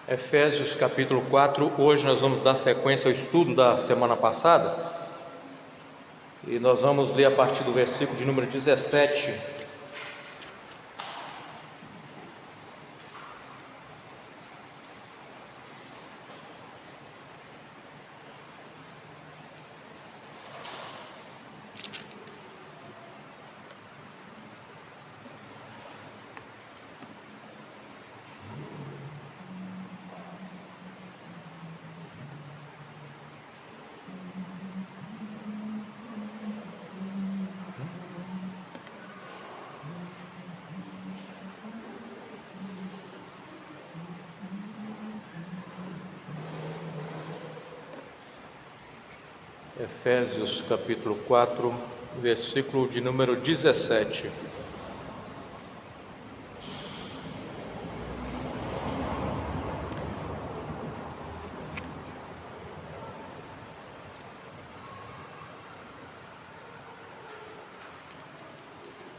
Efésios capítulo 4, hoje nós vamos dar sequência ao estudo da semana passada e nós vamos ler a partir do versículo de número 17. Efésios capítulo 4, versículo de número 17.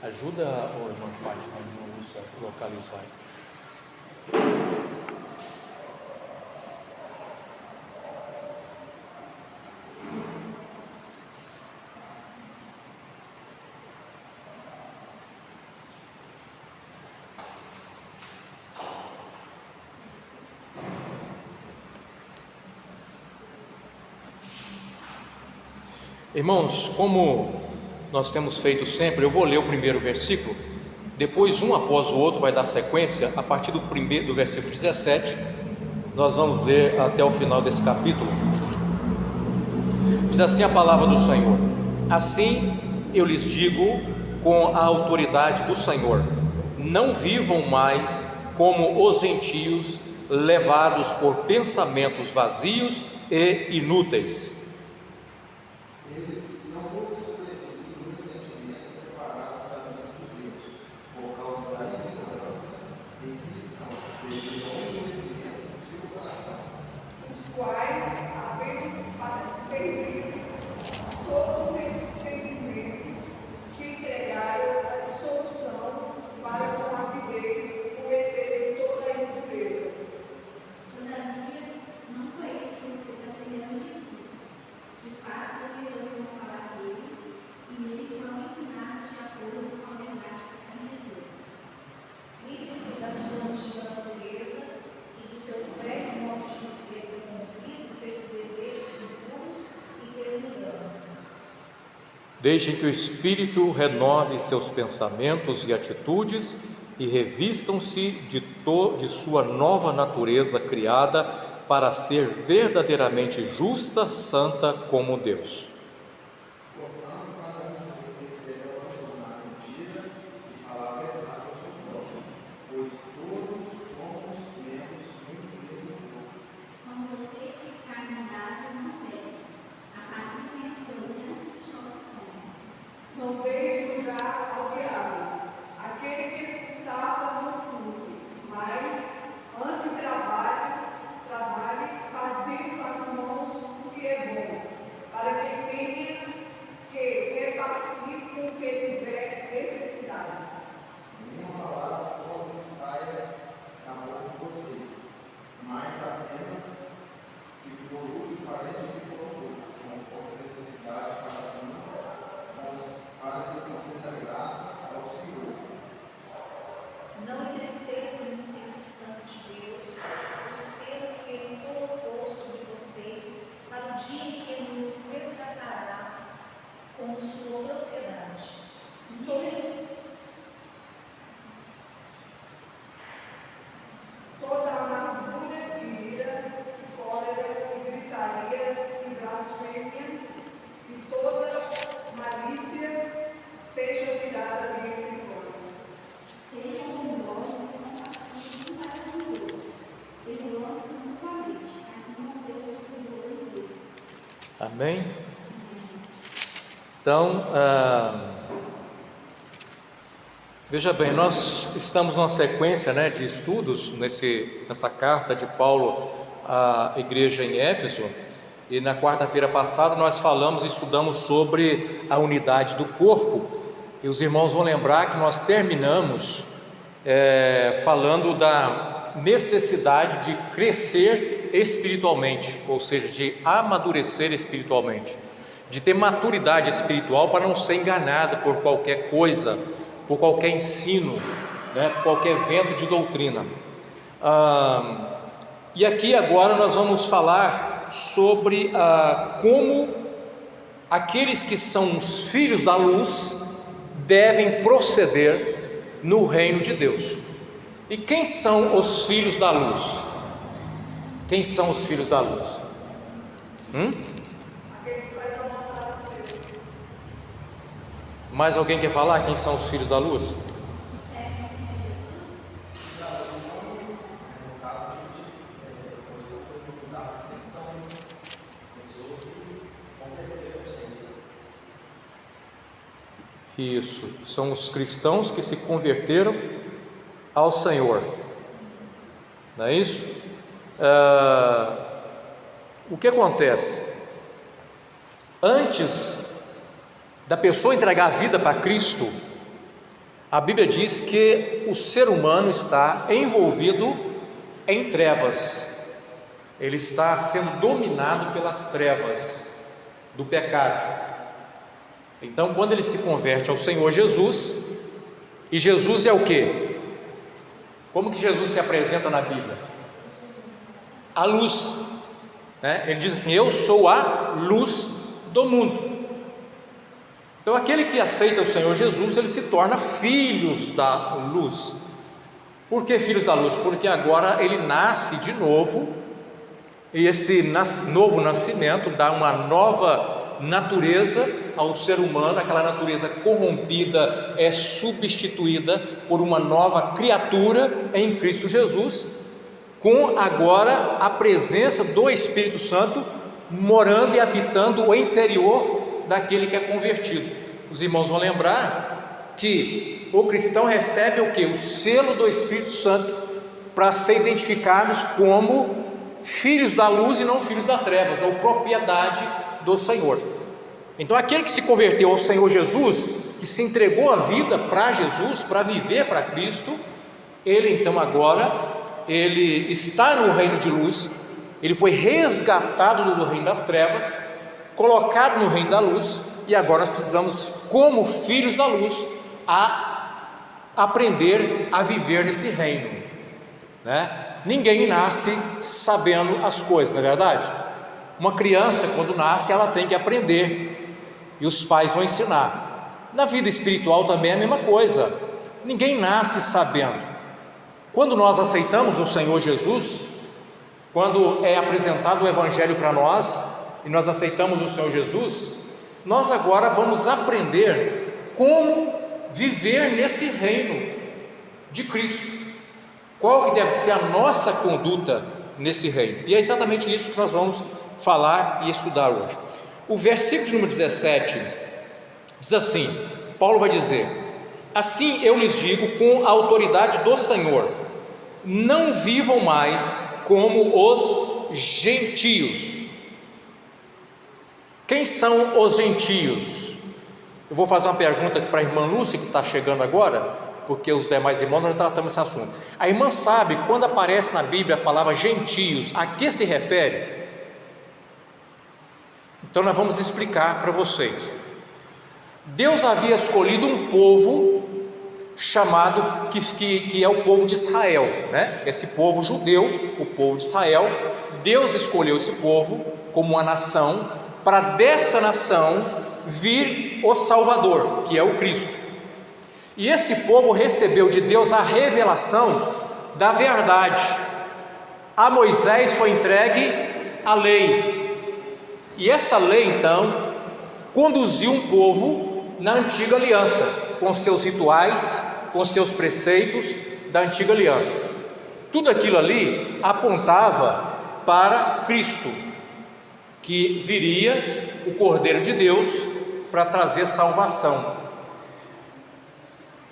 Ajuda o irmão Fátima a localizar. Irmãos, como nós temos feito sempre, eu vou ler o primeiro versículo, depois um após o outro vai dar sequência. A partir do versículo 17, nós vamos ler até o final desse capítulo. Diz assim a palavra do Senhor: assim eu lhes digo com a autoridade do Senhor, não vivam mais como os gentios, levados por pensamentos vazios e inúteis. Deixem que o Espírito renove seus pensamentos e atitudes e revistam-se de sua nova natureza criada para ser verdadeiramente justa, santa como Deus. Amém? Então, veja bem, nós estamos numa sequência, de estudos nessa carta de Paulo à igreja em Éfeso, e na quarta-feira passada nós estudamos sobre a unidade do corpo, e os irmãos vão lembrar que nós terminamos falando necessidade de crescer espiritualmente, ou seja, de amadurecer espiritualmente, de ter maturidade espiritual para não ser enganado por qualquer coisa, por qualquer ensino, né, por qualquer vento de doutrina. E aqui agora nós vamos falar sobre como aqueles que são os filhos da luz devem proceder no reino de Deus. E quem são os filhos da luz? Quem são os filhos da luz? Mais alguém quer falar quem são os filhos da luz? Isso, são os cristãos que se converteram ao Senhor, não é isso? O que acontece? Antes da pessoa entregar a vida para Cristo, a Bíblia diz que o ser humano está envolvido em trevas, ele está sendo dominado pelas trevas do pecado. Então, quando ele se converte ao Senhor Jesus, e Jesus é o quê? Como que Jesus se apresenta na Bíblia? A luz, né? Ele diz assim: eu sou a luz do mundo. Então, aquele que aceita o Senhor Jesus, ele se torna filhos da luz. Por que filhos da luz? Porque agora ele nasce de novo, e esse novo nascimento dá uma nova natureza ao ser humano. Aquela natureza corrompida é substituída por uma nova criatura em Cristo Jesus, com agora a presença do Espírito Santo morando e habitando o interior daquele que é convertido. Os irmãos vão lembrar que o cristão recebe o que? O selo do Espírito Santo, para ser identificados como filhos da luz e não filhos das trevas, ou propriedade do Senhor. Então, aquele que se converteu ao Senhor Jesus, que se entregou a vida para Jesus, para viver para Cristo, ele então agora, ele está no reino de luz, ele foi resgatado do reino das trevas, colocado no reino da luz, e agora nós precisamos, como filhos da luz, aprender a viver nesse reino, né? Ninguém nasce sabendo as coisas, não é verdade? Uma criança, quando nasce, ela tem que aprender, e os pais vão ensinar. Na vida espiritual também é a mesma coisa, ninguém nasce sabendo. Quando nós aceitamos o Senhor Jesus, quando é apresentado o Evangelho para nós, e nós aceitamos o Senhor Jesus, nós agora vamos aprender como viver nesse reino de Cristo, qual que deve ser a nossa conduta nesse reino. E é exatamente isso que nós vamos falar e estudar hoje. O versículo número 17 diz assim: Paulo vai dizer: assim eu lhes digo com a autoridade do Senhor, não vivam mais como os gentios. Quem são os gentios? Eu vou fazer uma pergunta aqui para a irmã Lúcia, que está chegando agora, porque os demais irmãos nós tratamos esse assunto. A irmã sabe, quando aparece na Bíblia a palavra gentios, a que se refere? Então nós vamos explicar para vocês. Deus havia escolhido um povo chamado, que é o povo de Israel, né? Esse povo judeu, o povo de Israel. Deus escolheu esse povo como uma nação, para dessa nação vir o Salvador, que é o Cristo. E esse povo recebeu de Deus a revelação da verdade. A Moisés foi entregue a lei, e essa lei então conduziu um povo na antiga aliança, com seus rituais, com seus preceitos da antiga aliança. Tudo aquilo ali apontava para Cristo, que viria, o Cordeiro de Deus, para trazer salvação.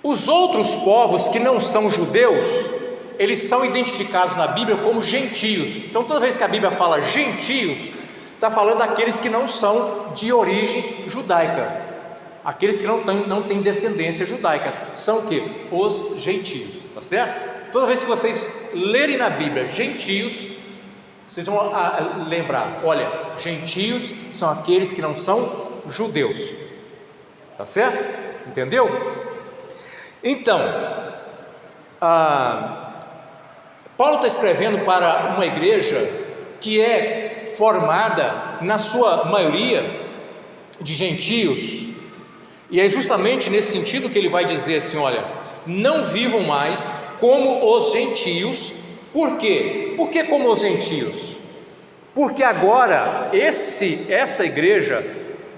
Os outros povos que não são judeus, eles são identificados na Bíblia como gentios. Então toda vez que a Bíblia fala gentios, está falando daqueles que não são de origem judaica, aqueles que não têm descendência judaica, são o que? Os gentios, tá certo? Toda vez que vocês lerem na Bíblia gentios, vocês vão lembrar, olha, gentios são aqueles que não são judeus, tá certo? Entendeu? Então, Paulo está escrevendo para uma igreja que é formada, na sua maioria, de gentios, e é justamente nesse sentido que ele vai dizer assim: olha, não vivam mais como os gentios. Por quê? Por que como os gentios? Porque agora essa igreja,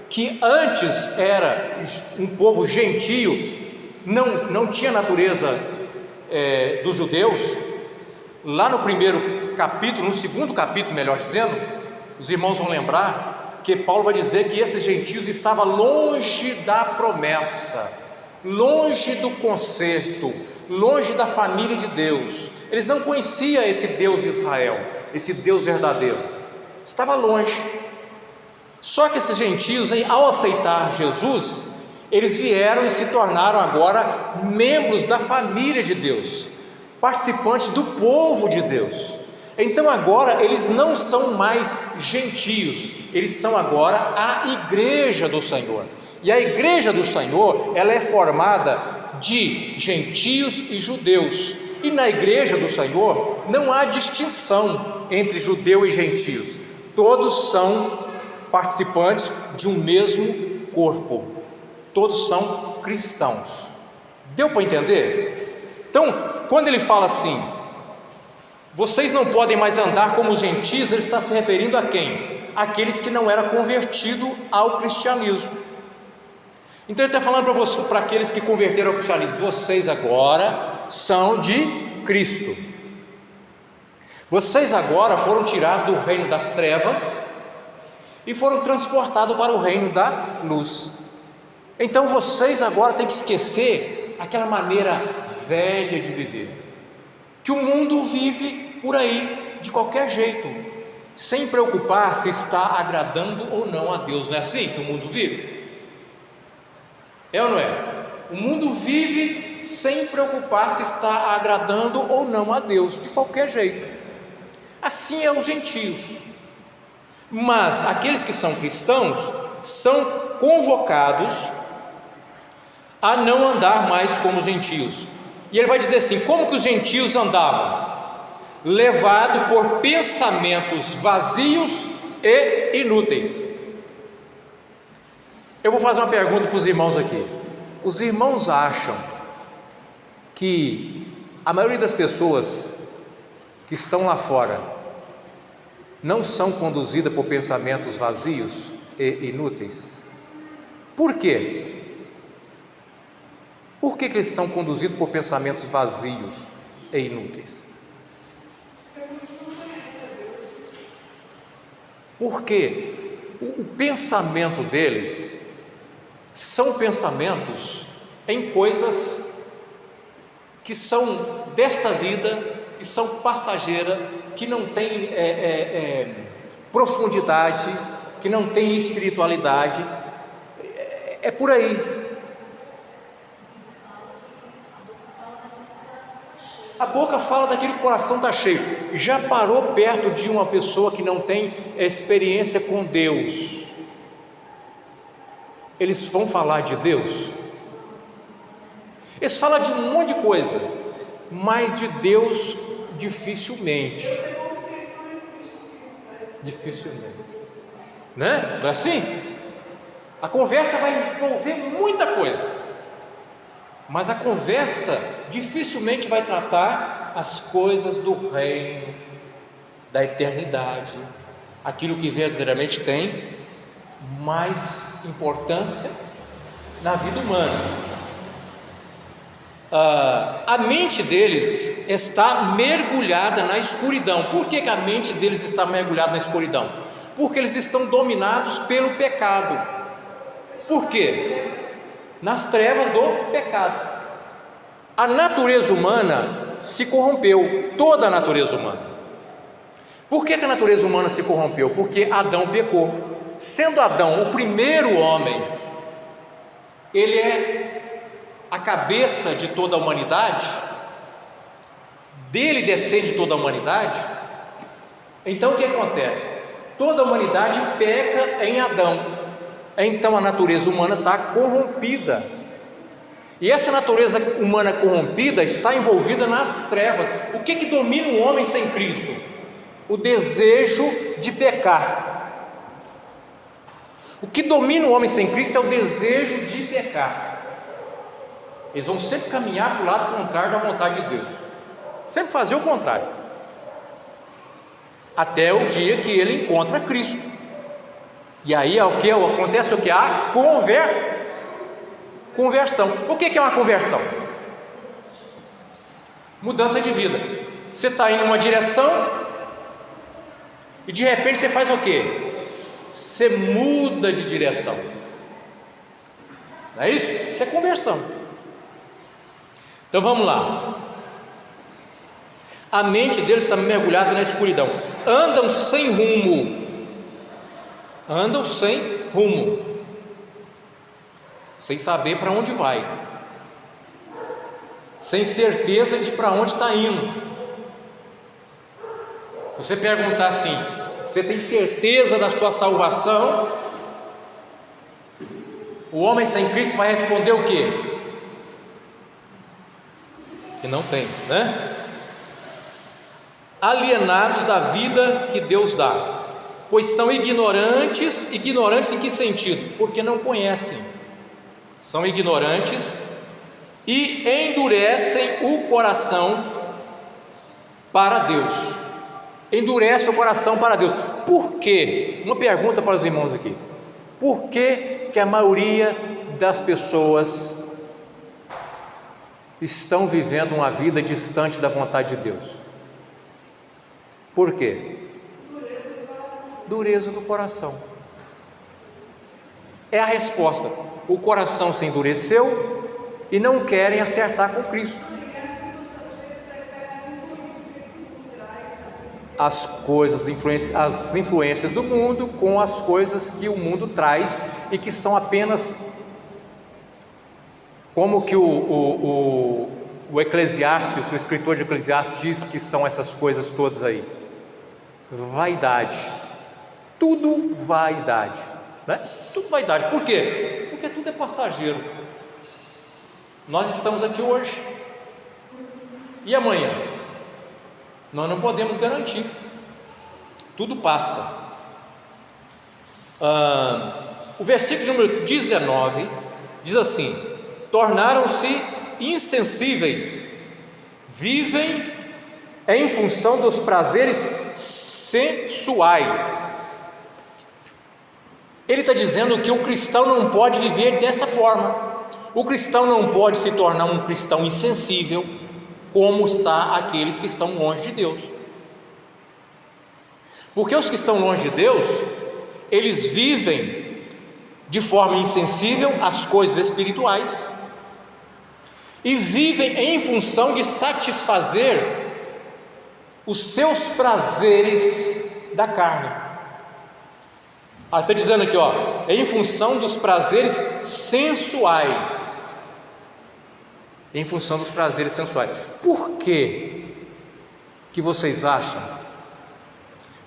que antes era um povo gentio, não tinha natureza dos judeus. Lá no primeiro capítulo, no segundo capítulo, melhor dizendo, os irmãos vão lembrar que Paulo vai dizer que esses gentios estavam longe da promessa, longe do concerto, longe da família de Deus. Eles não conheciam esse Deus de Israel, esse Deus verdadeiro, estava longe. Só que esses gentios, ao aceitar Jesus, eles vieram e se tornaram agora membros da família de Deus, participantes do povo de Deus. Então agora eles não são mais gentios, eles são agora a igreja do Senhor. E a igreja do Senhor, ela é formada de gentios e judeus. E na igreja do Senhor não há distinção entre judeu e gentios. Todos são participantes de um mesmo corpo. Todos são cristãos. Deu para entender? Então, quando ele fala assim, vocês não podem mais andar como os gentios, ele está se referindo a quem? Aqueles que não eram convertidos ao cristianismo. Então ele está falando para aqueles que converteram ao cristianismo: vocês agora são de Cristo. Vocês agora foram tirados do reino das trevas e foram transportados para o reino da luz. Então vocês agora têm que esquecer aquela maneira velha de viver, que o mundo vive por aí, de qualquer jeito, sem preocupar se está agradando ou não a Deus. Não é assim que o mundo vive? É ou não é? O mundo vive sem preocupar se está agradando ou não a Deus, de qualquer jeito. Assim é os gentios. Mas aqueles que são cristãos são convocados a não andar mais como os gentios. E ele vai dizer assim: como que os gentios andavam? Levado por pensamentos vazios e inúteis. Eu vou fazer uma pergunta para os irmãos aqui. Os irmãos acham que a maioria das pessoas que estão lá fora não são conduzidas por pensamentos vazios e inúteis? Por quê? Por que eles são conduzidos por pensamentos vazios e inúteis? Porque o pensamento deles são pensamentos em coisas que são desta vida, que são passageiras, que não têm profundidade, que não têm espiritualidade. É por aí. A boca fala daquilo que o coração está cheio. Já parou perto de uma pessoa que não tem experiência com Deus? Eles vão falar de Deus? Eles falam de um monte de coisa, mas de Deus dificilmente. Dificilmente, né? Não é assim? A conversa vai envolver muita coisa, mas a conversa dificilmente vai tratar as coisas do reino, da eternidade, aquilo que verdadeiramente tem mais importância na vida humana. A mente deles está mergulhada na escuridão. Por que a mente deles está mergulhada na escuridão? Porque eles estão dominados pelo pecado. Por quê? Nas trevas do pecado. A natureza humana se corrompeu, toda a natureza humana. Por que a natureza humana se corrompeu? Porque Adão pecou. Sendo Adão o primeiro homem, ele é a cabeça de toda a humanidade. dele descende toda a humanidade. Então o que acontece? Toda a humanidade peca em Adão, então a natureza humana está corrompida, e essa natureza humana corrompida está envolvida nas trevas. O que domina o homem sem Cristo? O desejo de pecar. O que domina o homem sem Cristo é o desejo de pecar. Eles vão sempre caminhar para o lado contrário da vontade de Deus, sempre fazer o contrário, até o dia que ele encontra Cristo. E aí é o que acontece? O que? A conversão. O que é uma conversão? Mudança de vida. Você está indo em uma direção e de repente você faz o que? Você muda de direção. Não é isso? Isso é conversão. Então vamos lá. A mente deles está mergulhada na escuridão, andam sem rumo, sem saber para onde vai, sem certeza de para onde está indo. Você perguntar assim: você tem certeza da sua salvação? O homem sem Cristo vai responder o quê? Que não tem, né? Alienados da vida que Deus dá, pois são ignorantes em que sentido? Porque não conhecem, são ignorantes e endurecem o coração para Deus, endurece o coração para Deus. Por quê? Uma pergunta para os irmãos aqui: por que a maioria das pessoas estão vivendo uma vida distante da vontade de Deus? Por quê? Dureza do coração. É a resposta. O coração se endureceu e não querem acertar com Cristo. As influências do mundo com as coisas que o mundo traz e que são apenas, como que o Eclesiastes, o escritor de Eclesiastes diz que são essas coisas todas aí: vaidade, tudo vaidade, né? Tudo vaidade. Por quê? Porque tudo é passageiro. Nós estamos aqui hoje, e amanhã? Nós não podemos garantir, tudo passa. O versículo número 19 diz assim: tornaram-se insensíveis, vivem em função dos prazeres sensuais. Ele está dizendo que o cristão não pode viver dessa forma. O cristão não pode se tornar um cristão insensível, como está aqueles que estão longe de Deus. Porque os que estão longe de Deus, eles vivem de forma insensível às coisas espirituais e vivem em função de satisfazer os seus prazeres da carne. Está dizendo aqui, em função dos prazeres sensuais. Em função dos prazeres sensuais. Por que vocês acham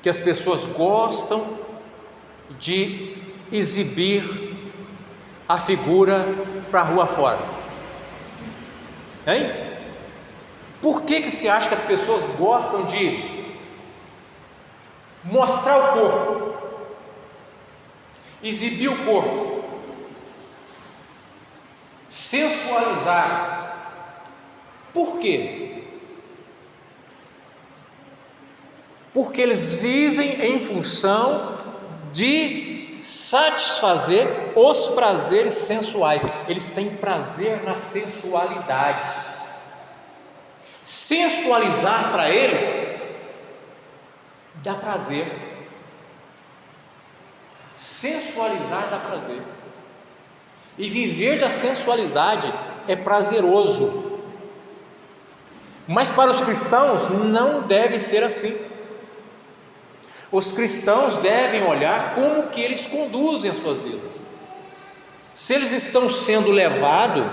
que as pessoas gostam de exibir a figura para a rua fora? Hein? Por que se acha que as pessoas gostam de mostrar o corpo, exibir o corpo, sensualizar? Por quê? Porque eles vivem em função de satisfazer os prazeres sensuais. Eles têm prazer na sensualidade. Sensualizar para eles dá prazer. Sensualizar dá prazer. E viver da sensualidade é prazeroso. Mas para os cristãos não deve ser assim. Os cristãos devem olhar como que eles conduzem as suas vidas. Se eles estão sendo levados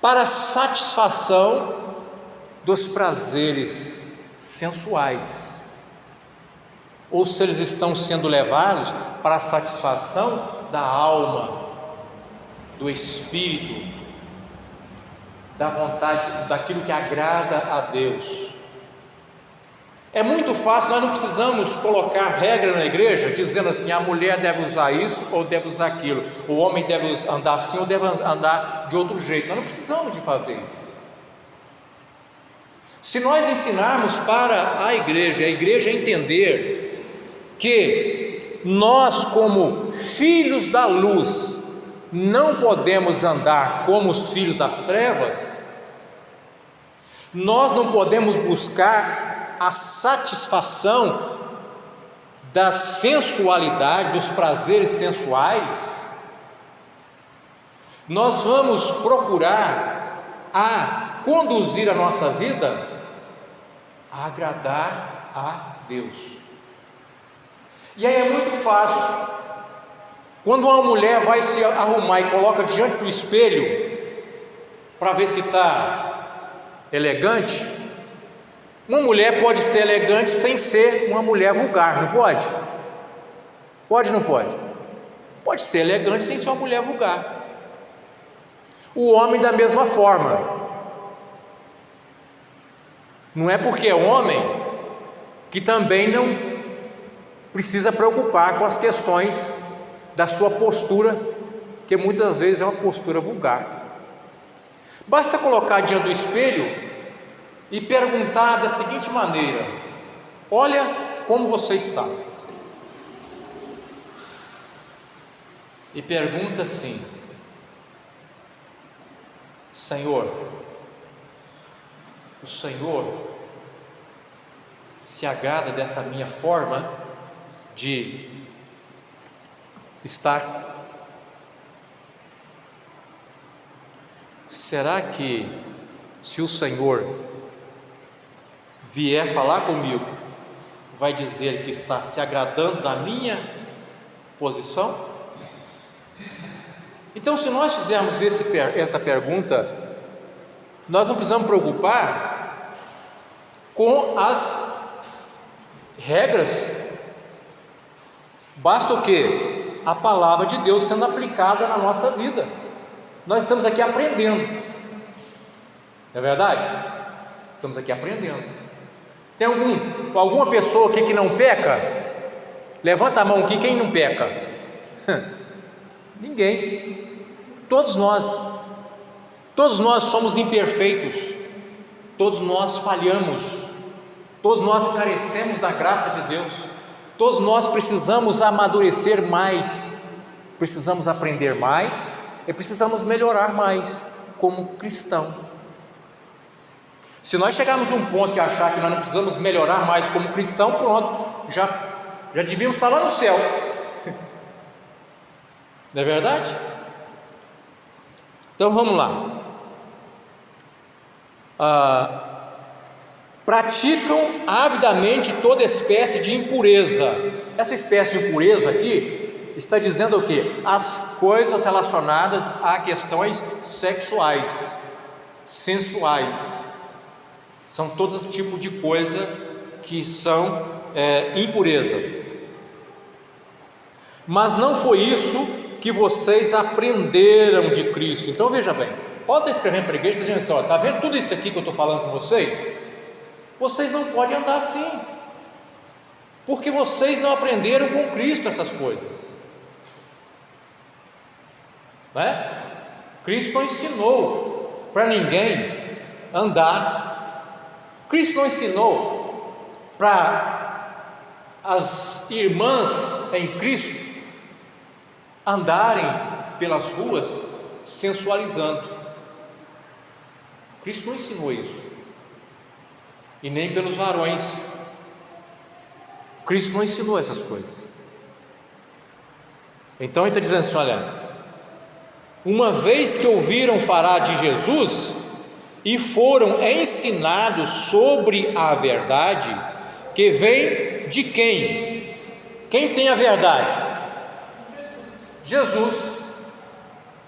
para a satisfação dos prazeres sensuais, ou se eles estão sendo levados para a satisfação da alma, do espírito, da vontade, daquilo que agrada a Deus. É muito fácil, nós não precisamos colocar regra na igreja dizendo assim: a mulher deve usar isso ou deve usar aquilo, o homem deve andar assim ou deve andar de outro jeito. Nós não precisamos de fazer isso. Se nós ensinarmos para a igreja entender que nós, como filhos da luz, não podemos andar como os filhos das trevas, nós não podemos buscar a satisfação da sensualidade, dos prazeres sensuais, nós vamos procurar conduzir a nossa vida a agradar a Deus. E aí é muito fácil, quando uma mulher vai se arrumar e coloca diante do espelho para ver se está elegante. Uma mulher pode ser elegante sem ser uma mulher vulgar, não pode? Pode ou não pode? Pode ser elegante sem ser uma mulher vulgar. O homem da mesma forma. Não é porque é homem que também não precisa preocupar com as questões da sua postura, que muitas vezes é uma postura vulgar. Basta colocar diante do espelho e perguntar da seguinte maneira: olha como você está. E pergunta assim: Senhor, o Senhor se agrada dessa minha forma de estar? Será que, se o Senhor vier falar comigo, vai dizer que está se agradando da minha posição? Então, se nós fizermos essa pergunta, nós não precisamos preocupar com as regras. Basta o quê? A palavra de Deus sendo aplicada na nossa vida. Nós estamos aqui aprendendo, não é verdade? Estamos aqui aprendendo. Tem alguma pessoa aqui que não peca? Levanta a mão aqui, quem não peca? Ninguém. Todos nós somos imperfeitos, todos nós falhamos, todos nós carecemos da graça de Deus, todos nós precisamos amadurecer mais, precisamos aprender mais e precisamos melhorar mais como cristão. Se nós chegarmos a um ponto de achar que nós não precisamos melhorar mais como cristão, pronto, já devíamos estar lá no céu. Não é verdade? Então vamos lá. Praticam avidamente toda espécie de impureza. Essa espécie de impureza aqui está dizendo o quê? As coisas relacionadas a questões sexuais, sensuais. São todo tipo de coisa que são impureza. Mas não foi isso que vocês aprenderam de Cristo. Então veja bem, Paulo está escrevendo para a igreja, está dizendo assim: olha, está vendo tudo isso aqui que eu estou falando com vocês? Vocês não podem andar assim, porque vocês não aprenderam com Cristo essas coisas, né? Cristo não ensinou para ninguém andar. Cristo não ensinou para as irmãs em Cristo andarem pelas ruas sensualizando. Cristo não ensinou isso, e nem pelos varões. Cristo não ensinou essas coisas. Então ele está dizendo assim: olha, uma vez que ouviram falar de Jesus e foram ensinados sobre a verdade, que vem de quem? Quem tem a verdade? Jesus.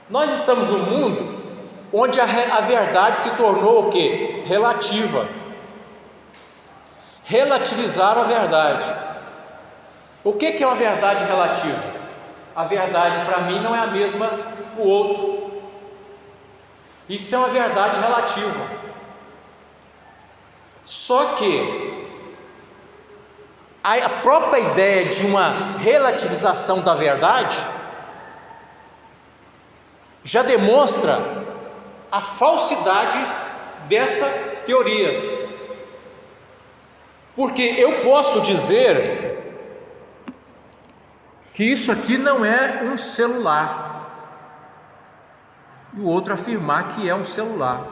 Nós estamos no mundo onde a verdade se tornou o quê? Relativa. Relativizaram a verdade. O que é uma verdade relativa? A verdade para mim não é a mesma para o outro. Isso é uma verdade relativa. Só que a própria ideia de uma relativização da verdade já demonstra a falsidade dessa teoria. Porque eu posso dizer que isso aqui não é um celular, e o outro afirmar que é um celular.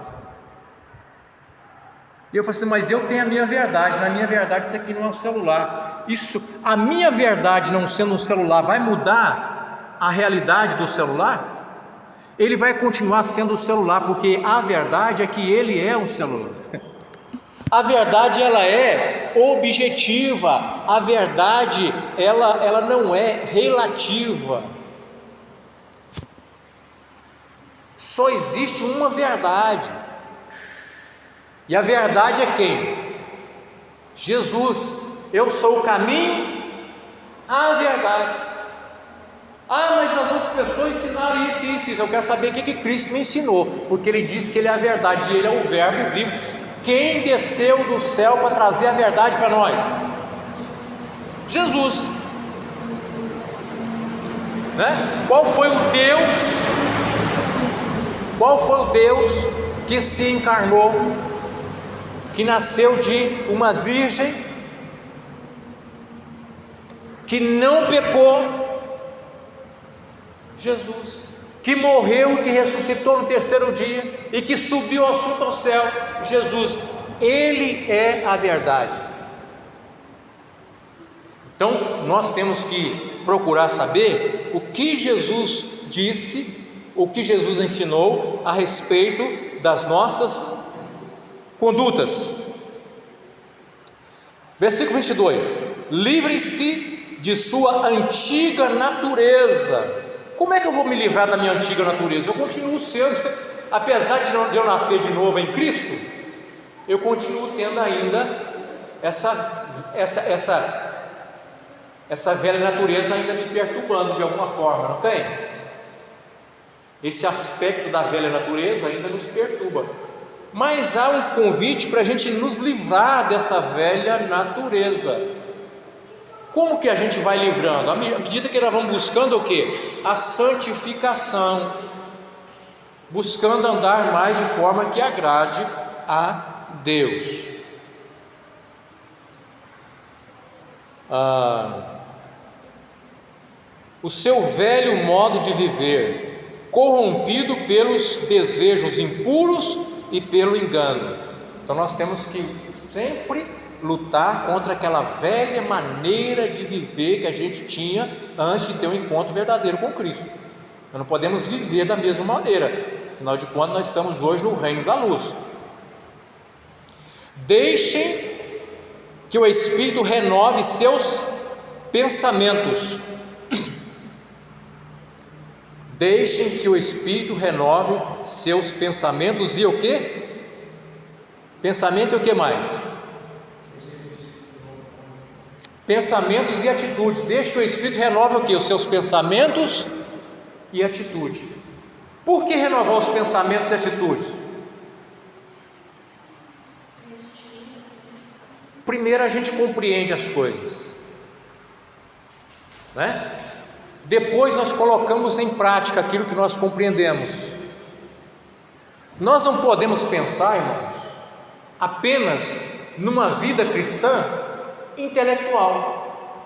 E eu falo assim, mas eu tenho a minha verdade, na minha verdade isso aqui não é um celular. Isso, a minha verdade não sendo um celular, vai mudar a realidade do celular? Ele vai continuar sendo o celular, porque a verdade é que ele é um celular. A verdade ela é objetiva, a verdade ela não é relativa. Só existe uma verdade. E a verdade é quem? Jesus. Eu sou o caminho, a verdade. Ah, mas as outras pessoas ensinaram isso. Eu quero saber o que Cristo me ensinou, porque Ele disse que Ele é a verdade e Ele é o verbo vivo. Quem desceu do céu para trazer a verdade para nós? Jesus, né? Qual foi o Deus que se encarnou, que nasceu de uma virgem, que não pecou? Jesus, que morreu e que ressuscitou no terceiro dia e que subiu ao assunto ao céu. Jesus, Ele é a verdade. Então nós temos que procurar saber o que Jesus disse, o que Jesus ensinou a respeito das nossas condutas. Versículo 22: livrem-se de sua antiga natureza. Como é que eu vou me livrar da minha antiga natureza? Eu continuo sendo, apesar de eu nascer de novo em Cristo, eu continuo tendo ainda essa velha natureza ainda me perturbando de alguma forma, não tem? Esse aspecto da velha natureza ainda nos perturba. Mas há um convite para a gente nos livrar dessa velha natureza. Como que a gente vai livrando? À medida que nós vamos buscando o quê? A santificação, buscando andar mais de forma que agrade a Deus. O seu velho modo de viver, corrompido pelos desejos impuros e pelo engano. Então nós temos que sempre lutar contra aquela velha maneira de viver que a gente tinha antes de ter um encontro verdadeiro com Cristo. Nós não podemos viver da mesma maneira, afinal de contas nós estamos hoje no reino da luz. Deixem que o Espírito renove seus pensamentos. Deixem que o Espírito renove seus pensamentos e o que? Pensamento e o que mais? Pensamentos e atitudes. Deixe que o Espírito renove o que? Os seus pensamentos e atitude. Por que renovar os pensamentos e atitudes? Primeiro a gente compreende as coisas, né? Depois nós colocamos em prática aquilo que nós compreendemos. Nós não podemos pensar, irmãos, apenas numa vida cristã intelectual.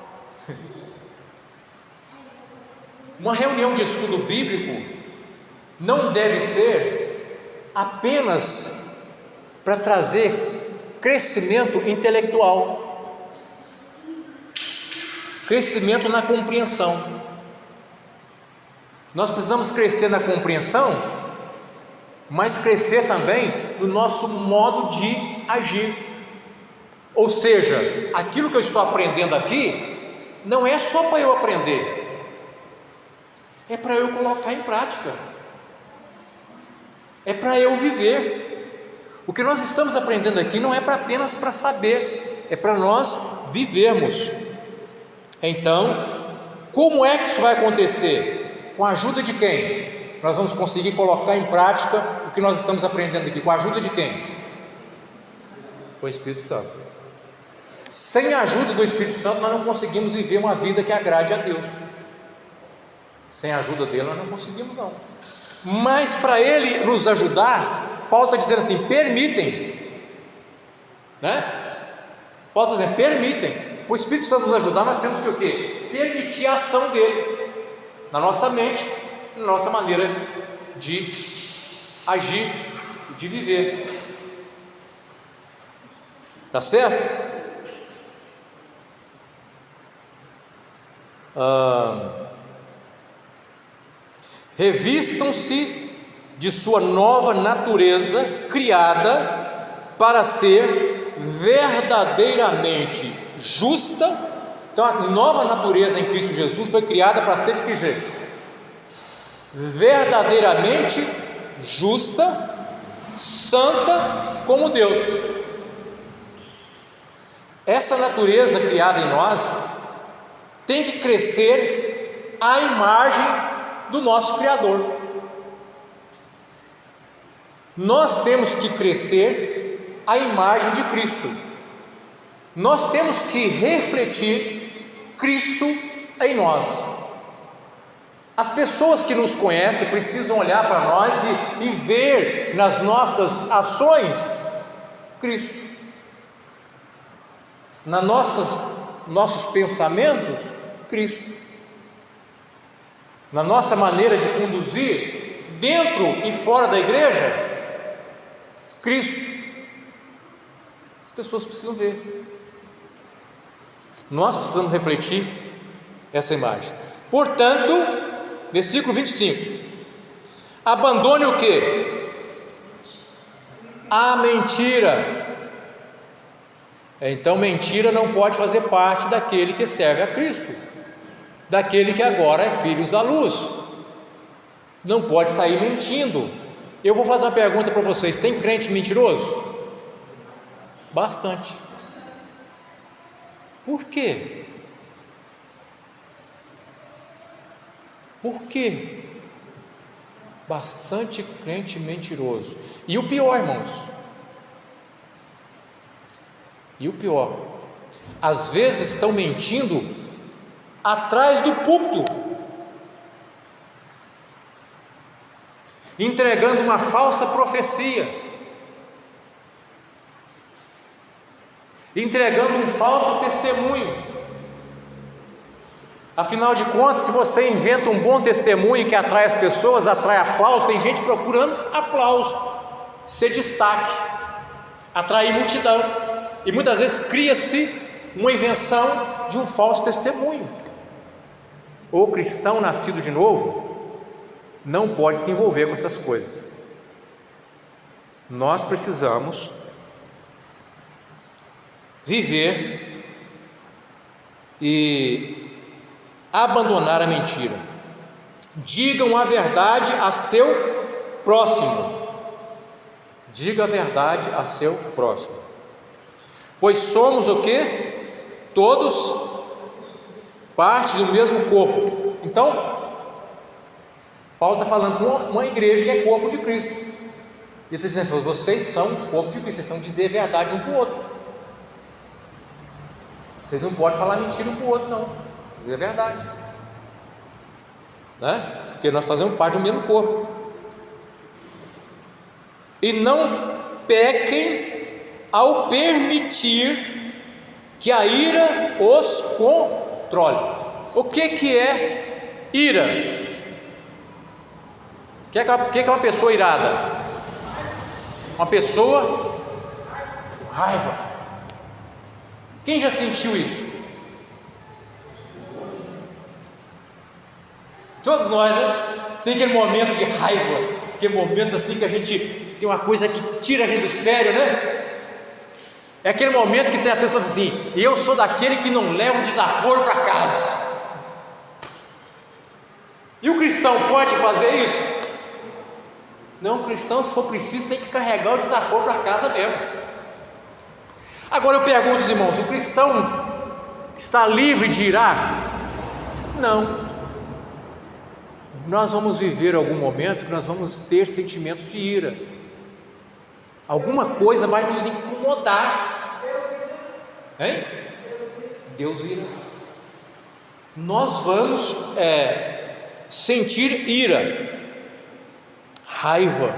Uma reunião de estudo bíblico não deve ser apenas para trazer crescimento intelectual, crescimento na compreensão. Nós precisamos crescer na compreensão, mas crescer também no nosso modo de agir. Ou seja, aquilo que eu estou aprendendo aqui não é só para eu aprender, é para eu colocar em prática. é para eu viver. O que nós estamos aprendendo aqui não é apenas para saber, é para nós vivermos. Então, como é que isso vai acontecer? Com a ajuda de quem? Nós vamos conseguir colocar em prática o que nós estamos aprendendo aqui. Com a ajuda de quem? O Espírito Santo. Sem a ajuda do Espírito Santo, nós não conseguimos viver uma vida que agrade a Deus. Sem a ajuda dele, nós não conseguimos, não. Mas para ele nos ajudar, Paulo está dizendo assim: permitem, né? Paulo está dizendo: permitem. Para o Espírito Santo nos ajudar, nós temos que o quê? Permitir a ação dele na nossa mente, na nossa maneira de agir e de viver. Tá certo? Revistam-se de sua nova natureza criada para ser verdadeiramente justa. Então a nova natureza em Cristo Jesus foi criada para ser de que jeito? Verdadeiramente justa, santa como Deus. Essa natureza criada em nós tem que crescer à imagem do nosso Criador. Nós temos que crescer à imagem de Cristo. Nós temos que refletir Cristo em nós. As pessoas que nos conhecem precisam olhar para nós e ver nas nossas ações Cristo. Nas nossos pensamentos, Cristo. Na nossa maneira de conduzir, dentro e fora da igreja, Cristo. As pessoas precisam ver. Nós precisamos refletir essa imagem. Portanto, versículo 25: abandone o que? A mentira. Então, mentira não pode fazer parte daquele que serve a Cristo, daquele que agora é filhos da luz. Não pode sair mentindo. Eu vou fazer uma pergunta para vocês: tem crente mentiroso? Bastante. Por quê? Por quê? Bastante crente mentiroso. E o pior, irmãos, e o pior, às vezes estão mentindo atrás do púlpito, entregando uma falsa profecia, entregando um falso testemunho. Afinal de contas, se você inventa um bom testemunho que atrai as pessoas, atrai aplauso, tem gente procurando aplauso, ser destaque, atrair multidão, e muitas vezes cria-se uma invenção de um falso testemunho. O cristão nascido de novo não pode se envolver com essas coisas. Nós precisamos viver e abandonar a mentira. Digam a verdade a seu próximo. Diga a verdade a seu próximo. Pois somos o que? Todos parte do mesmo corpo. Então, Paulo está falando com uma igreja que é corpo de Cristo. Ele está dizendo: vocês são corpo de Cristo, vocês estão dizendo a verdade um para o outro. Vocês não podem falar mentira um para o outro, não. Dizer a verdade, né? Porque nós fazemos parte do mesmo corpo. E não pequem ao permitir que a ira os controle. O que é ira? O que é uma pessoa irada? Uma pessoa com raiva. Quem já sentiu isso? Todos nós, né? Tem aquele momento de raiva, aquele momento assim que a gente tem uma coisa que tira a gente do sério, né? É aquele momento que tem a pessoa assim: eu sou daquele que não leva o desaforo para casa. E o cristão pode fazer isso? Não, cristão, se for preciso, tem que carregar o desaforo para casa mesmo. Agora eu pergunto aos irmãos: o cristão está livre de irar? Não. Nós vamos viver algum momento que nós vamos ter sentimentos de ira. Alguma coisa vai nos incomodar. Hein? Deus ira. Nós vamos sentir ira, raiva.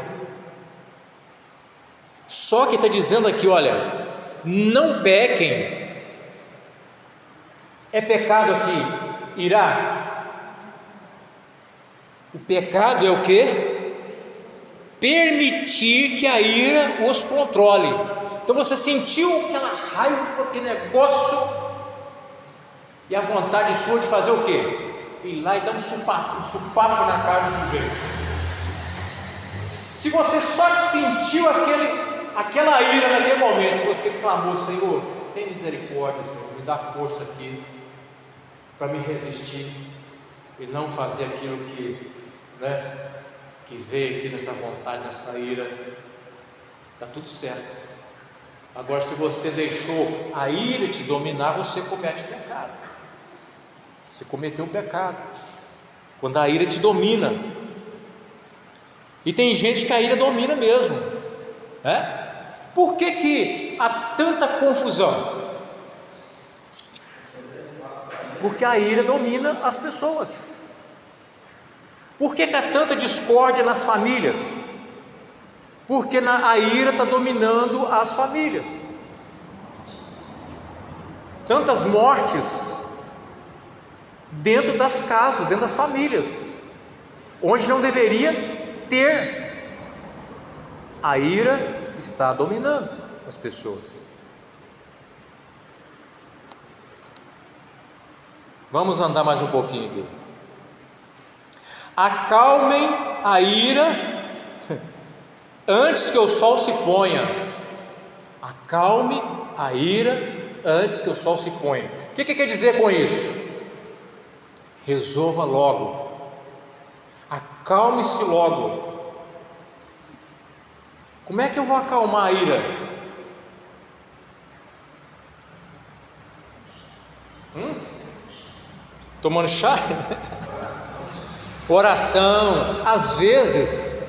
Só que está dizendo aqui, olha, não pequem. É pecado aqui irar? O pecado é o quê? Permitir que a ira os controle. Então você sentiu aquela raiva, aquele negócio, e a vontade sua de fazer o quê? Ir lá e dar um supapo na cara do sujeito. Se você só sentiu aquela ira naquele momento, e você clamou: Senhor, tem misericórdia, Senhor, me dá força aqui para me resistir e não fazer aquilo que veio aqui nessa vontade, nessa ira, está tudo certo. Agora, se você deixou a ira te dominar, você comete pecado. Você cometeu um pecado quando a ira te domina. E tem gente que a ira domina mesmo, né? Por que há tanta confusão? Porque a ira domina as pessoas. Por que há tanta discórdia nas famílias? Porque a ira está dominando as famílias. Tantas mortes dentro das casas, dentro das famílias, onde não deveria ter. A ira está dominando as pessoas. Vamos andar mais um pouquinho aqui. Acalmem a ira antes que o sol se ponha. Acalme a ira antes que o sol se ponha. O que quer dizer com isso? Resolva logo. Acalme-se logo. Como é que eu vou acalmar a ira? Tomando chá? Oração. Às vezes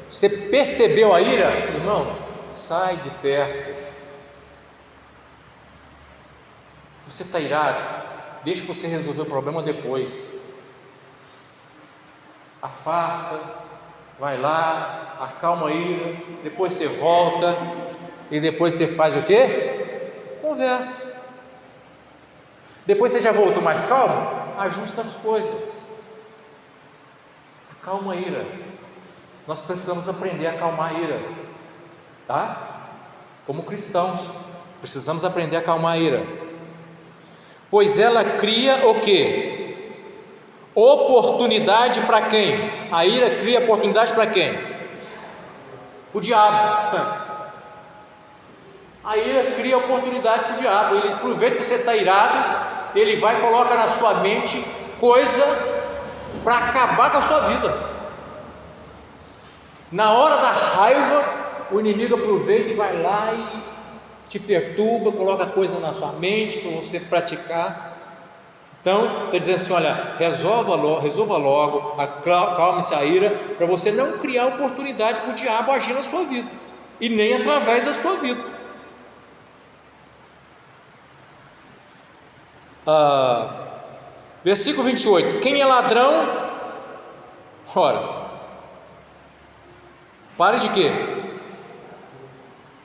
você percebeu a ira, irmão, sai de perto. Você está irado, deixa você resolver o problema depois. Afasta, vai lá, acalma a ira, depois você volta e depois você faz o quê? Conversa. Depois você já voltou mais calmo? Ajusta as coisas. Acalma a ira. Nós precisamos aprender a acalmar a ira, tá? Como cristãos, precisamos aprender a acalmar a ira. Pois ela cria o quê? Oportunidade para quem? A ira cria oportunidade para quem? O diabo. A ira cria oportunidade para o diabo. Ele aproveita que você está irado, ele vai e coloca na sua mente coisa para acabar com a sua vida. Na hora da raiva, o inimigo aproveita e vai lá e te perturba, coloca coisa na sua mente para você praticar. Então, está dizendo assim: olha, resolva logo, acalme-se a ira, para você não criar oportunidade para o diabo agir na sua vida, e nem através da sua vida. Versículo 28. Quem é ladrão? Ora, pare de quê?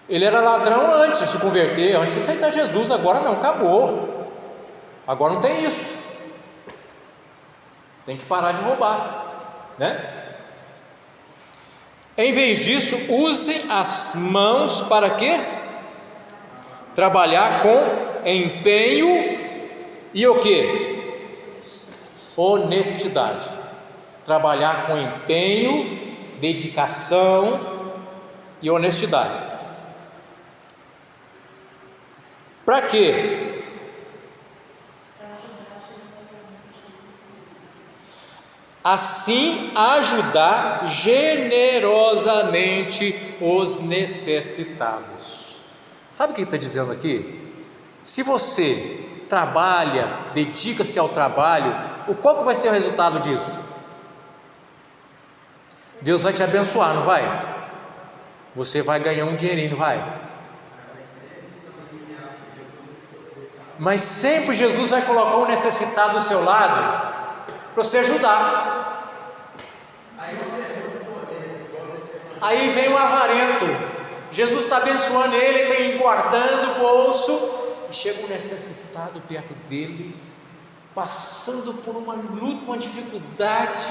Ele era ladrão antes de se converter, antes de aceitar Jesus. Agora não, acabou. Agora não tem isso. Tem que parar de roubar, né? Em vez disso, usem as mãos para quê? Trabalhar com empenho e o quê? Honestidade. Trabalhar com empenho, dedicação e honestidade. Para quê? assim ajudar generosamente os necessitados. Sabe o que está dizendo aqui? Se você trabalha, dedica-se ao trabalho, qual que vai ser o resultado disso? Deus vai te abençoar, não vai? Você vai ganhar um dinheirinho, não vai? Mas sempre Jesus vai colocar um necessitado do seu lado para você ajudar. Aí vem o avarento. Jesus está abençoando ele, está engordando o bolso, e chega um necessitado perto dele, passando por uma luta, uma dificuldade,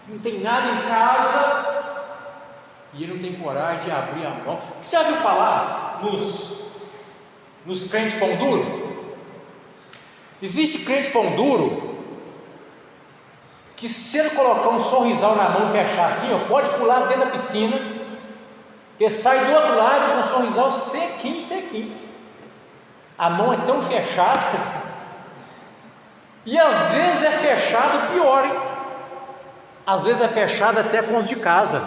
não tem nada em casa, e ele não tem coragem de abrir a mão. Você já ouviu falar nos crentes pão duro? Existe crente pão duro que, se ele colocar um sorrisal na mão e fechar assim, pode pular dentro da piscina, que sai do outro lado com um sorrisal sequinho. A mão é tão fechada, e às vezes é fechado pior, hein? Às vezes é fechado até com os de casa.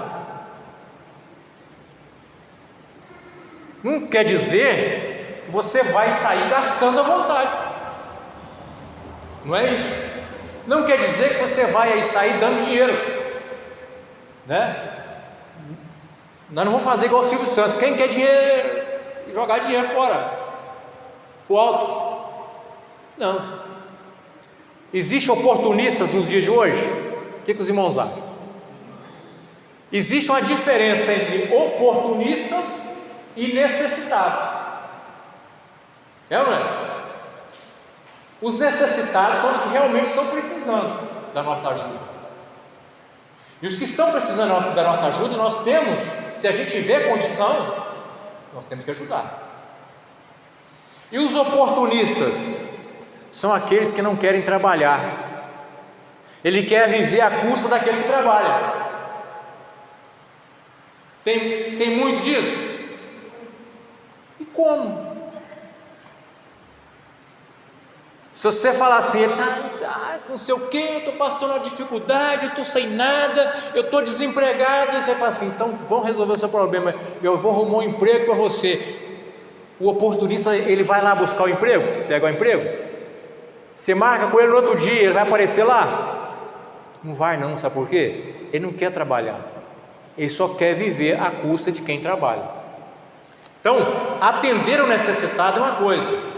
Não quer dizer que você vai sair gastando à vontade, não é isso. Não quer dizer que você vai aí sair dando dinheiro, né? Nós não vamos fazer igual o Silvio Santos. Quem quer dinheiro, jogar dinheiro fora, o alto. Não. Existem oportunistas nos dias de hoje. O que os irmãos acham? Existe uma diferença entre oportunistas e necessitados. É ou não é? Os necessitados são os que realmente estão precisando da nossa ajuda. E os que estão precisando da nossa ajuda, nós temos, se a gente tiver condição, nós temos que ajudar. E os oportunistas são aqueles que não querem trabalhar. Ele quer viver à custa daquele que trabalha. Tem muito disso? E como? Se você falar assim, não sei o que, eu estou passando uma dificuldade, eu estou sem nada, eu estou desempregado, e você fala assim, então vamos resolver o seu problema, eu vou arrumar um emprego para você. O oportunista, ele vai lá buscar o emprego, pega o emprego, você marca com ele no outro dia, ele vai aparecer lá? Não vai não, sabe por quê? Ele não quer trabalhar, ele só quer viver à custa de quem trabalha. Então, atender o necessitado é uma coisa,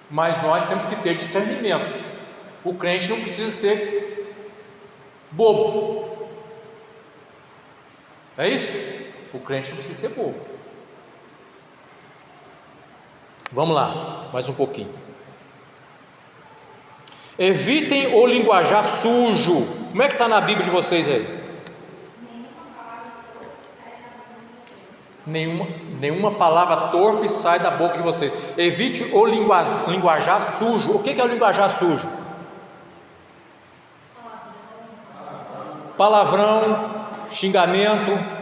mas nós temos que ter discernimento. O crente não precisa ser bobo, é isso? O crente não precisa ser bobo. Vamos lá, mais um pouquinho. Evitem o linguajar sujo. Como é que está na Bíblia de vocês aí? Nenhuma palavra torpe sai da boca de vocês. Evite o linguajar sujo. O que é o linguajar sujo? Palavrão, xingamento.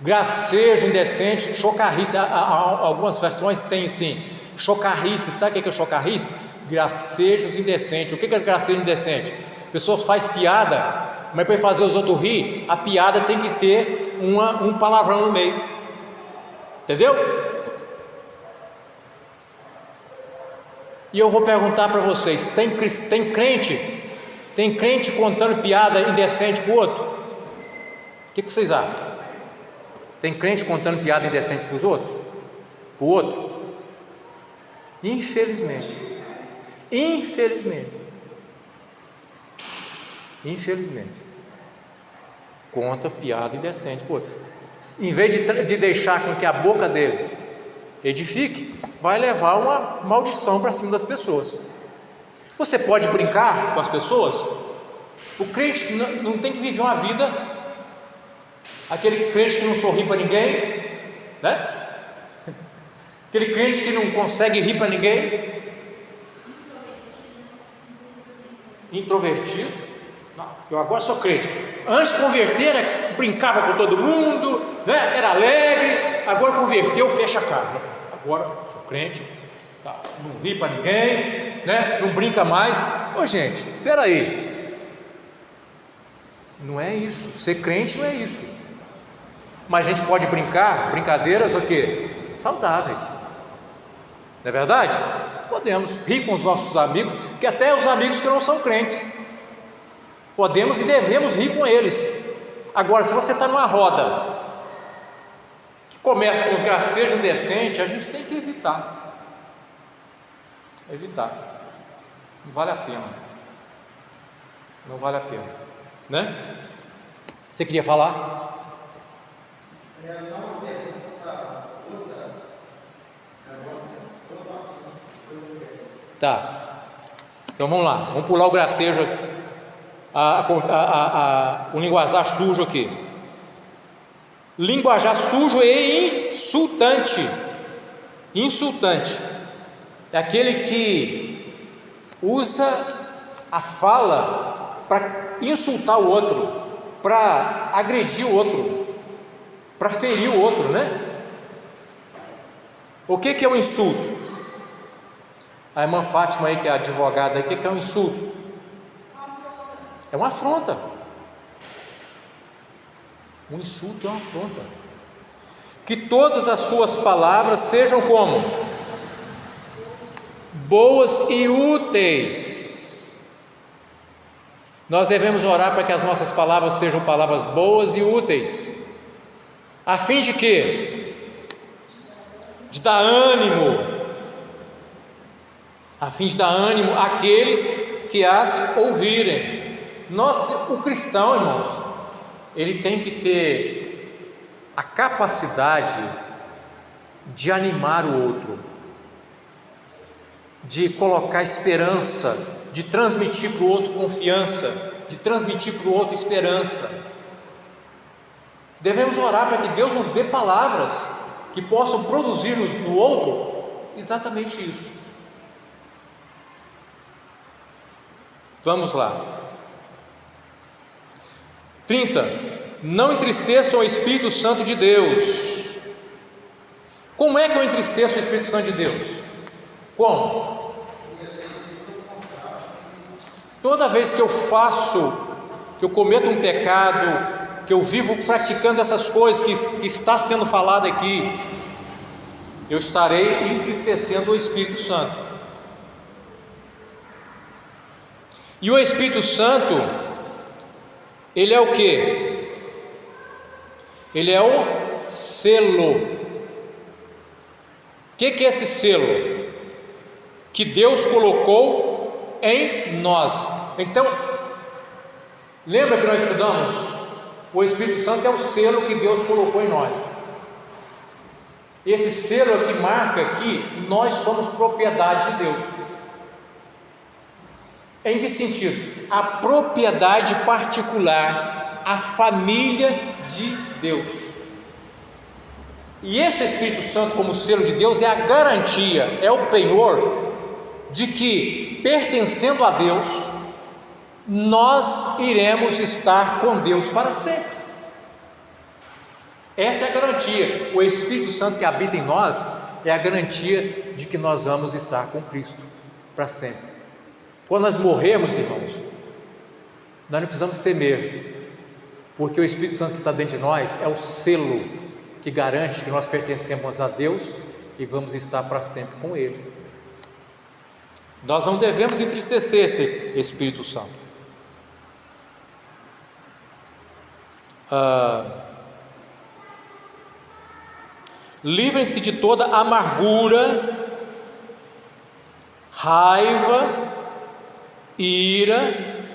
Gracejo indecente, chocarrice. Algumas versões tem assim, chocarrice. Sabe o que é chocarrice? Gracejos indecentes. O que é gracejo indecente? A pessoa faz piada, mas para fazer os outros rir, a piada tem que ter um palavrão no meio. Entendeu? E eu vou perguntar para vocês: tem crente contando piada indecente para o outro? O que vocês acham? Tem crente contando piada indecente para os outros? Para o outro? Infelizmente, conta piada indecente. Pô, em vez de deixar com que a boca dele edifique, vai levar uma maldição para cima das pessoas. Você pode brincar com as pessoas. O crente não tem que viver uma vida, aquele crente que não sorri para ninguém, né? Aquele crente que não consegue rir para ninguém, introvertido. Não, eu agora sou crente. Antes de converter, brincava com todo mundo, né? Era alegre, agora converteu, fecha a cara. Agora sou crente, tá, não ri para ninguém, né? Não brinca mais. Ô gente, peraí, não é isso, ser crente não é isso. Mas a gente pode brincar, brincadeiras o quê? Saudáveis, não é verdade? Podemos rir com os nossos amigos, que até os amigos que não são crentes, podemos e devemos rir com eles. Agora, se você está numa roda que começa com os gracejos indecentes, a gente tem que evitar. Não vale a pena. Não vale a pena, né? Você queria falar? Tá. Então vamos lá. Vamos pular o gracejo, o linguajar sujo aqui. Linguajar sujo e insultante. Insultante é aquele que usa a fala para insultar o outro, para agredir o outro, para ferir o outro, né? O que é um insulto? A irmã Fátima aí, que é advogada, o que é um insulto? É uma afronta. Um insulto é uma afronta. Que todas as suas palavras sejam como? Boas e úteis. Nós devemos orar para que as nossas palavras sejam palavras boas e úteis. A fim de quê? De dar ânimo. A fim de dar ânimo àqueles que as ouvirem. O cristão, irmãos, ele tem que ter a capacidade de animar o outro, de colocar esperança, de transmitir para o outro confiança, de transmitir para o outro esperança. Devemos orar para que Deus nos dê palavras que possam produzir no outro exatamente isso. Vamos lá. 30. Não entristeçam o Espírito Santo de Deus. Como é que eu entristeço o Espírito Santo de Deus? Como? Toda vez que eu cometo um pecado, que eu vivo praticando essas coisas que está sendo falado aqui, eu estarei entristecendo o Espírito Santo. E o Espírito Santo, ele é o que? Ele é o selo. O que é esse selo? Que Deus colocou em nós. Então, lembra que nós estudamos? O Espírito Santo é o selo que Deus colocou em nós. Esse selo aqui marca que nós somos propriedade de Deus. Em que sentido? A propriedade particular, a família de Deus. E esse Espírito Santo, como selo de Deus, é a garantia, é o penhor de que, pertencendo a Deus, nós iremos estar com Deus para sempre. Essa é a garantia. O Espírito Santo que habita em nós é a garantia de que nós vamos estar com Cristo para sempre. Quando nós morrermos, irmãos, nós não precisamos temer, porque o Espírito Santo que está dentro de nós é o selo que garante que nós pertencemos a Deus e vamos estar para sempre com Ele. Nós não devemos entristecer esse Espírito Santo. Livrem-se de toda amargura, raiva, ira,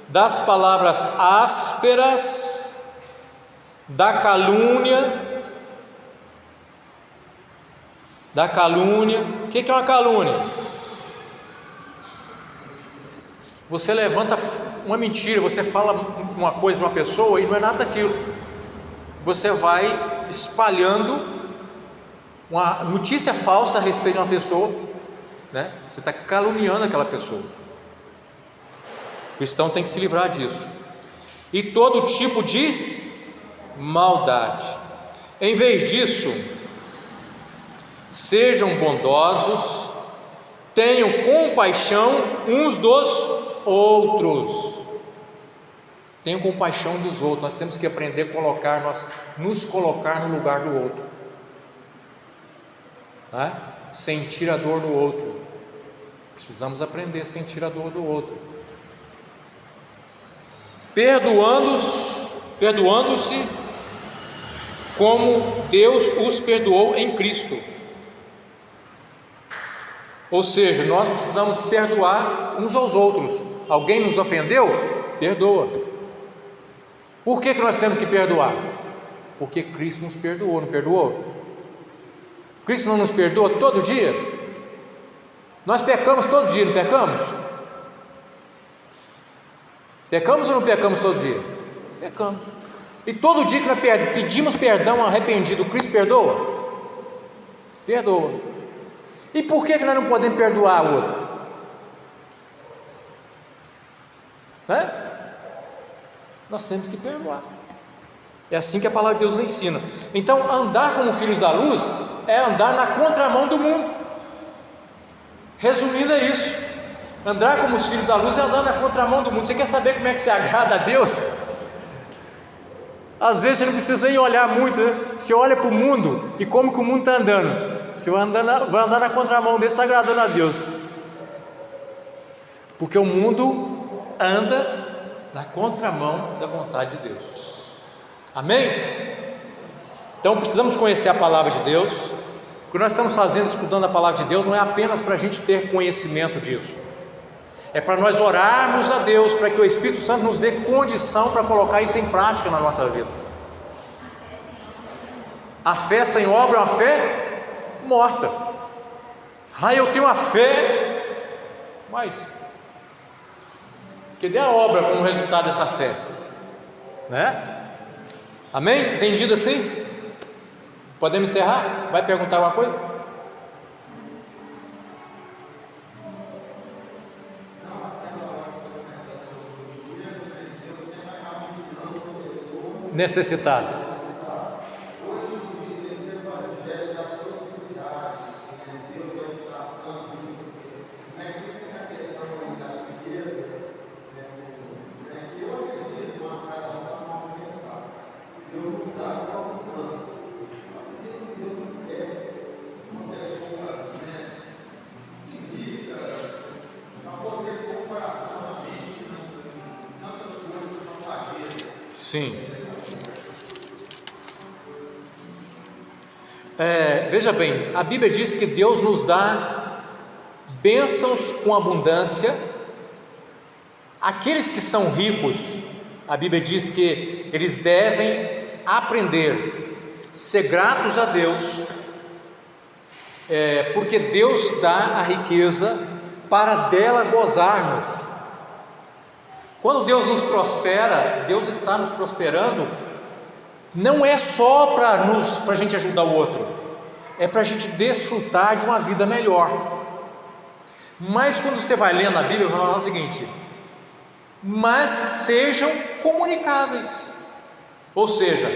das palavras ásperas, da calúnia. O que é uma calúnia? Você levanta uma mentira, você fala uma coisa de uma pessoa e não é nada daquilo. Você vai espalhando uma notícia falsa a respeito de uma pessoa, né? Você está caluniando aquela pessoa. O cristão tem que se livrar disso. E todo tipo de maldade. Em vez disso, sejam bondosos, tenham compaixão uns dos outros. Tenham compaixão dos outros. Nós temos que aprender a nos colocar no lugar do outro, tá? Sentir a dor do outro. Precisamos aprender a sentir a dor do outro. Perdoando-se como Deus os perdoou em Cristo. Ou seja, nós precisamos perdoar uns aos outros. Alguém nos ofendeu? Perdoa. Por que nós temos que perdoar? Porque Cristo nos perdoou, não perdoou? Cristo não nos perdoa todo dia? Nós pecamos todo dia, não pecamos? Pecamos ou não pecamos todo dia? Pecamos. E todo dia que nós pedimos perdão arrependido, Cristo perdoa? Perdoa. E por que nós não podemos perdoar o outro? Nós temos que perdoar. É assim que a palavra de Deus nos ensina. Então, andar como filhos da luz é andar na contramão do mundo. Resumindo, é isso. Andar como os filhos da luz é andar na contramão do mundo. Você quer saber como é que você agrada a Deus? Às vezes você não precisa nem olhar muito, né? Você olha para o mundo e como que o mundo está andando. Você vai andar na contramão desse, está agradando a Deus. Porque o mundo anda na contramão da vontade de Deus. Amém? Então precisamos conhecer a palavra de Deus. O que nós estamos fazendo, estudando a palavra de Deus, não é apenas para a gente ter conhecimento disso. É para nós orarmos a Deus, para que o Espírito Santo nos dê condição para colocar isso em prática na nossa vida. A fé sem obra é uma fé morta. Eu tenho a fé, mas cadê a obra como resultado dessa fé? Né? Amém? Entendido assim? Podemos encerrar? Vai perguntar alguma coisa? Necessitado. Sim. Veja bem, a Bíblia diz que Deus nos dá bênçãos com abundância. Aqueles que são ricos, a Bíblia diz que eles devem aprender a ser gratos a Deus, porque Deus dá a riqueza para dela gozarmos. Quando Deus nos prospera, Deus está nos prosperando, não é só para a gente ajudar o outro, é para a gente desfrutar de uma vida melhor. Mas quando você vai lendo a Bíblia, vai falar o seguinte: mas sejam comunicáveis. Ou seja,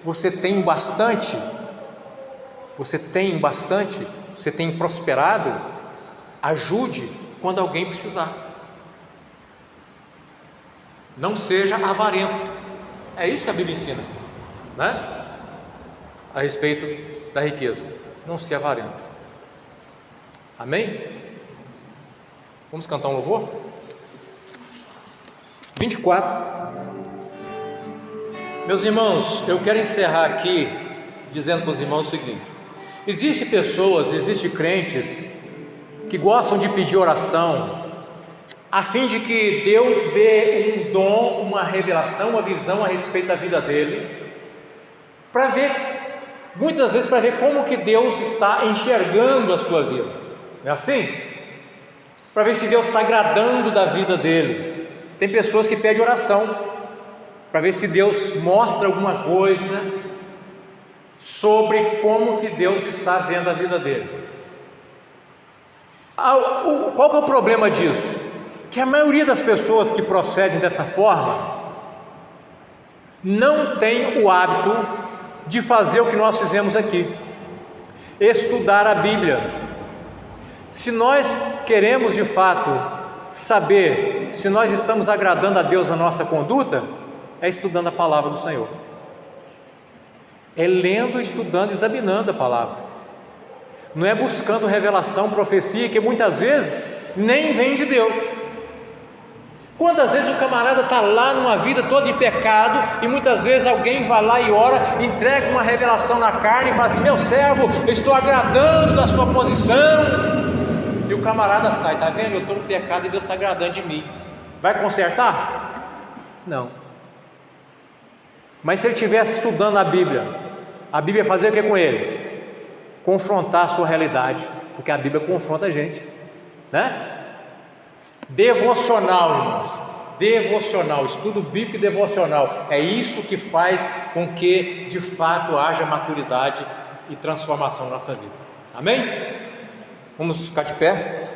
você tem bastante, você tem prosperado, ajude quando alguém precisar. Não seja avarento. É isso que a Bíblia ensina, né? A respeito da riqueza. Não ser avarento. Amém? Vamos cantar um louvor? 24. Meus irmãos, eu quero encerrar aqui dizendo para os irmãos o seguinte: existem crentes que gostam de pedir oração a fim de que Deus dê um dom, uma revelação, uma visão a respeito da vida dele, para ver, muitas vezes para ver como que Deus está enxergando a sua vida. Não é assim? Para ver se Deus está agradando da vida dele. Tem pessoas que pedem oração para ver se Deus mostra alguma coisa sobre como que Deus está vendo a vida dele. Qual que é o problema disso? Que a maioria das pessoas que procedem dessa forma não tem o hábito de fazer o que nós fizemos aqui, Estudar a Bíblia. Se nós queremos de fato saber se nós estamos agradando a Deus na nossa conduta, é estudando a palavra do Senhor, é lendo, estudando, examinando a palavra, não é buscando revelação, profecia, que muitas vezes nem vem de Deus. Quantas vezes o camarada está lá numa vida toda de pecado, e muitas vezes alguém vai lá e ora, entrega uma revelação na carne e fala assim: meu servo, eu estou agradando da sua posição, e o camarada sai, está vendo, eu estou no pecado e Deus está agradando de mim. Vai consertar? Não. Mas se ele estivesse estudando a Bíblia ia fazer o que com ele? Confrontar a sua realidade, porque a Bíblia confronta a gente, né? Devocional, irmãos, devocional, estudo bíblico e devocional, é isso que faz com que de fato haja maturidade e transformação na nossa vida. Amém? Vamos ficar de pé?